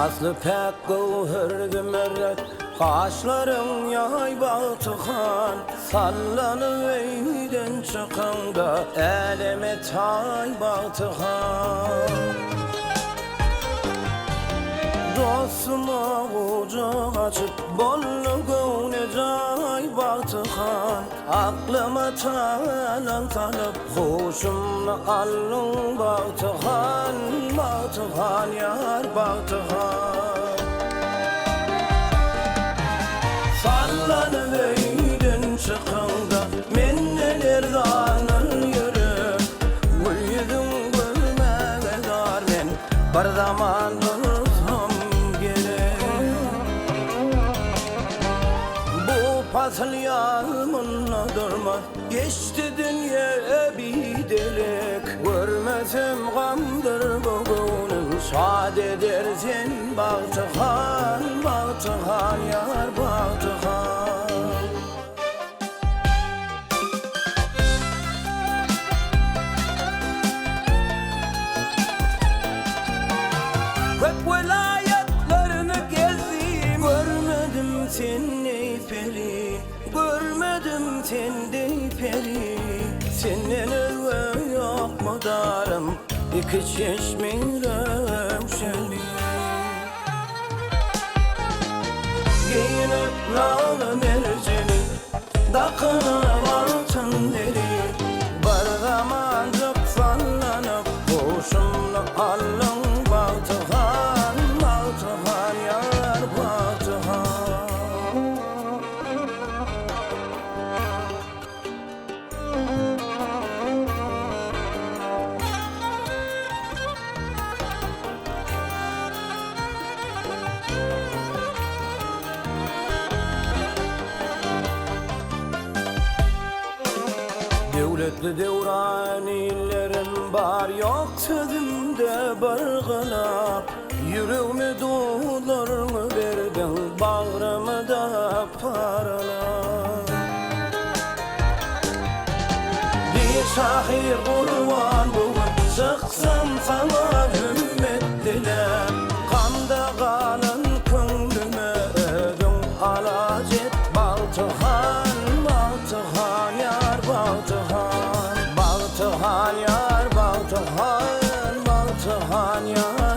Aslı pek gövherde merret, kaşların yay baltıkan. Sallanıveyden çıkanda eleme tay baltıkan. Dostuma kucak açıp bolluğune cay baltıkan. Aklıma talan tanıp hoşumla allın baltıkan. Baltıkan yar baltıkan. Sallanıveydin çıkında men neler danır yürü. Gül yüzün gülmeye dar men bir zaman dursam gerek. Bu pasıl yağmurla durma, geçti dünya bir delek. Görmesem gamdır bugünüm, şad edersen baltıkan. Baltıkan yar baltıkan. Hep velayetlerini gezdim, görmedim seni peri. Görmedim seni peri. Senden öve yok mu darım, iki çeşmin revşeli. Giyinip nalı merceni, dakını altın deri. Bir zamancık sallanıp hoşumla allın baltıkan. Baltıkan yar baltıkan. Devletli devranilerim var, yok sözümde bargılap. Yüreğimi dolarını verdin, bağrımı da paralap. Bir şahir kurban bugün, çıksam sana ümmet dilem. Kanda kalın könlüme ödün alacet baltıkan. Baltıkan yar baltıkan. Baltıkan yar baltıkan. Baltıkan yar